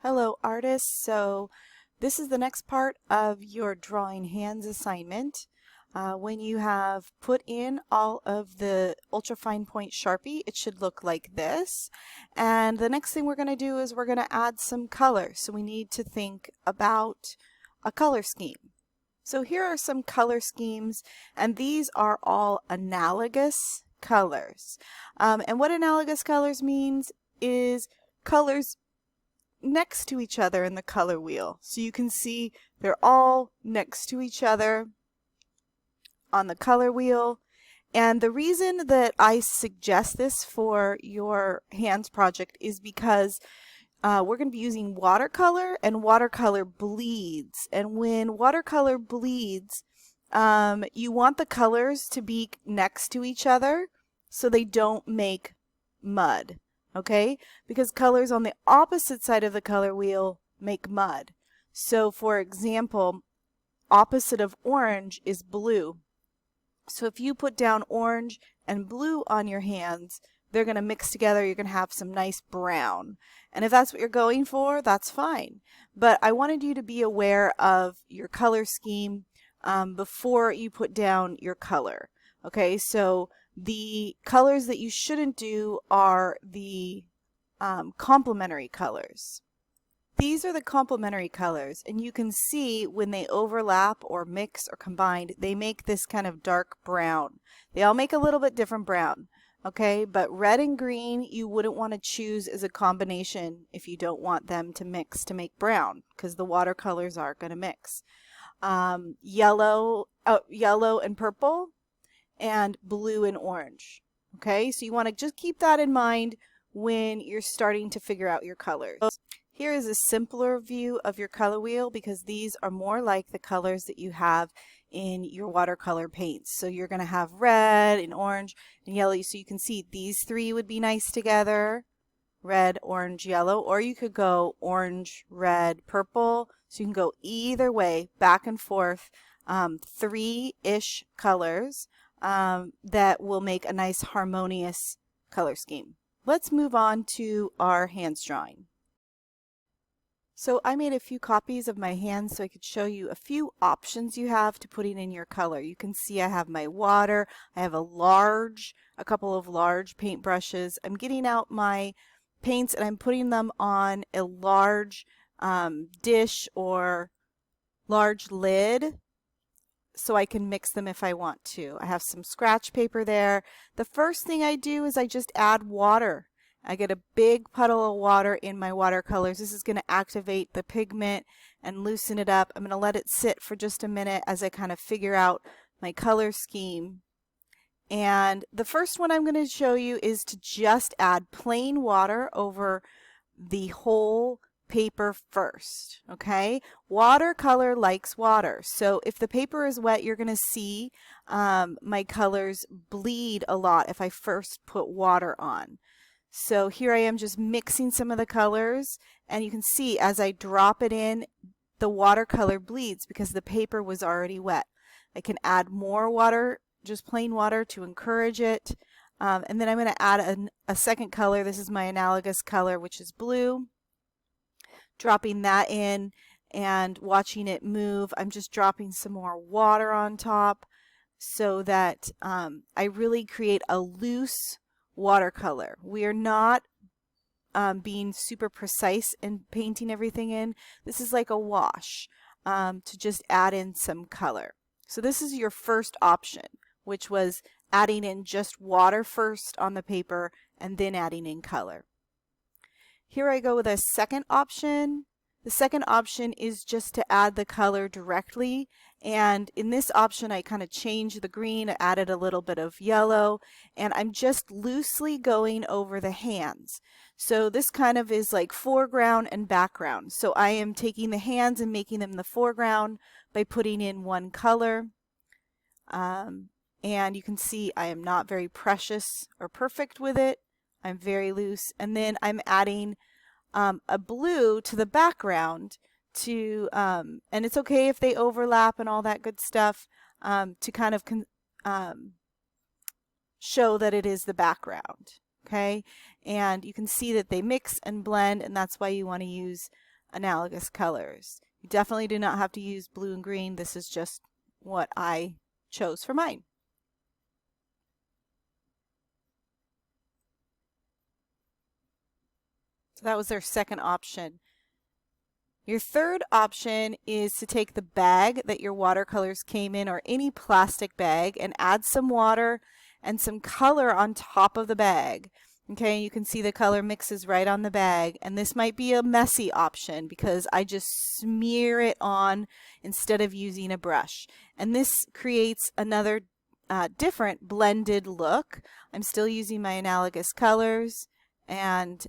Hello artists, so this is the next part of your drawing hands assignment. When you have put in all of the ultrafine point Sharpie, it should look like this. And the next thing we're going to do is we're going to add some color. So we need to think about a color scheme. So here are some color schemes, and these are all analogous colors. And what analogous colors means is colors next to each other in the color wheel. So you can see they're all next to each other on the color wheel. And the reason that I suggest this for your hands project is because we're going to be using watercolor, and watercolor bleeds. And when watercolor bleeds, you want the colors to be next to each other so they don't make mud. Okay, because colors on the opposite side of the color wheel make mud. So for example, opposite of orange is blue. So if you put down orange and blue on your hands, they're going to mix together. You're going to have some nice brown. And if that's what you're going for, that's fine. But I wanted you to be aware of your color scheme before you put down your color. Okay, so the colors that you shouldn't do are the complementary colors. These are the complementary colors, and you can see when they overlap or mix or combined, they make this kind of dark brown. They all make a little bit different brown, okay? But red and green you wouldn't want to choose as a combination if you don't want them to mix to make brown, because the watercolors are going to mix. Yellow and purple, and blue and orange. Okay, so you want to just keep that in mind when you're starting to figure out your colors. Here is a simpler view of your color wheel because these are more like the colors that you have in your watercolor paints. So you're going to have red and orange and yellow. So you can see these three would be nice together. Red, orange, yellow, or you could go orange, red, purple. So you can go either way, back and forth, three-ish colors. That will make a nice harmonious color scheme. Let's move on to our hands drawing. So I made a few copies of my hands so I could show you a few options you have to putting in your color. You can see I have my water, I have a couple of large paint brushes. I'm getting out my paints and I'm putting them on a large dish or large lid, so I can mix them if I want to. I have some scratch paper there. The first thing I do is I just add water. I get a big puddle of water in my watercolors. This is going to activate the pigment and loosen it up. I'm going to let it sit for just a minute as I kind of figure out my color scheme. And the first one I'm going to show you is to just add plain water over the whole paper first. Okay, watercolor likes water, so if the paper is wet, you're going to see my colors bleed a lot if I first put water on. So here I am just mixing some of the colors, and you can see as I drop it in, the watercolor bleeds because the paper was already wet. I can add more water, just plain water, to encourage it, and then I'm going to add a second color. This is my analogous color, which is blue. Dropping that in and watching it move. I'm just dropping some more water on top so that I really create a loose watercolor. We are not being super precise in painting everything in. This is like a wash to just add in some color. So this is your first option, which was adding in just water first on the paper and then adding in color. Here I go with a second option. The second option is just to add the color directly, and in this option I kind of changed the green, I added a little bit of yellow, and I'm just loosely going over the hands. So this kind of is like foreground and background. So I am taking the hands and making them the foreground by putting in one color. And you can see I am not very precious or perfect with it. I'm very loose, and then I'm adding a blue to the background to, and it's okay if they overlap and all that good stuff, to kind of show that it is the background. Okay, and you can see that they mix and blend, and that's why you want to use Analogous Colors. You definitely do not have to use blue and green. This is just what I chose for mine. So that was their second option. Your third option is to take the bag that your watercolors came in, or any plastic bag, and add some water and some color on top of the bag. Okay, you can see the color mixes right on the bag, and this might be a messy option because I just smear it on instead of using a brush. And this creates another different blended look. I'm still using my Analogous Colors and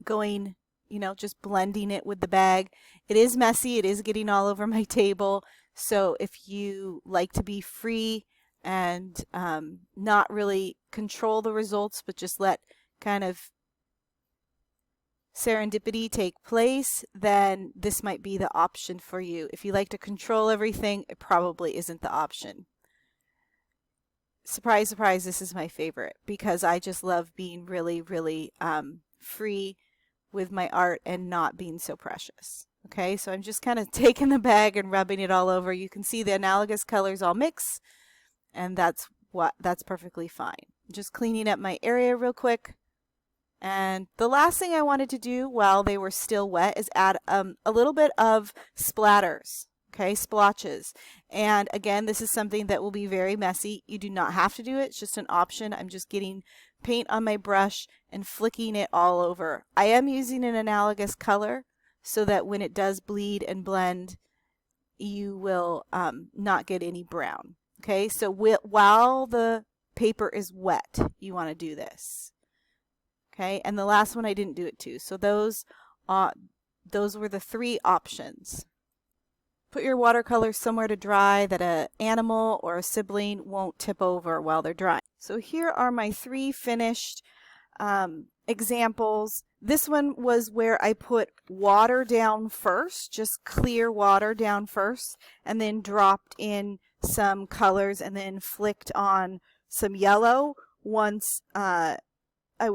going, just blending it with the bag. It is messy. It is getting all over my table. So if you like to be free and not really control the results, but just let kind of serendipity take place, then this might be the option for you. If you like to control everything, it probably isn't the option. Surprise, surprise, this is my favorite because I just love being really, really free with my art and not being so precious. Okay, so I'm just kind of taking the bag and rubbing it all over. You can see the Analogous Colors all mix, and that's perfectly fine. Just cleaning up my area real quick. And the last thing I wanted to do while they were still wet is add a little bit of splatters. Okay, splotches. And again, this is something that will be very messy. You do not have to do it. It's just an option. I'm just getting paint on my brush and flicking it all over. I am using an analogous color so that when it does bleed and blend, you will not get any brown. Okay, so while the paper is wet, you want to do this. Okay, and the last one I didn't do it too. So those were the three options. Put your watercolors somewhere to dry that an animal or a sibling won't tip over while they're drying. So here are my three finished examples. This one was where I put water down first, just clear water down first, and then dropped in some colors and then flicked on some yellow once I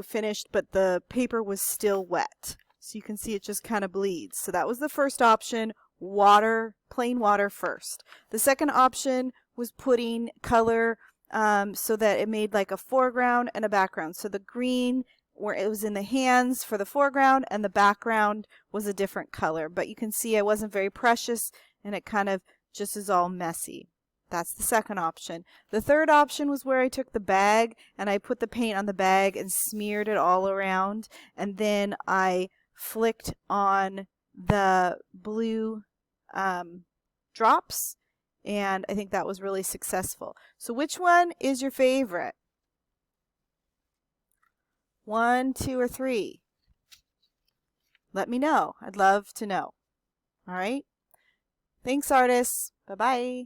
finished, but the paper was still wet. So you can see it just kind of bleeds. So that was the first option. Water, plain water first. The second option was putting color so that it made like a foreground and a background. So the green, where it was in the hands for the foreground, and the background was a different color. But you can see I wasn't very precious, and it kind of just is all messy. That's the second option. The third option was where I took the bag and I put the paint on the bag and smeared it all around, and then I flicked on the blue drops, and I think that was really successful. So which one is your favorite? 1, 2, or 3? Let me know. I'd love to know. All right. Thanks, artists. Bye-bye.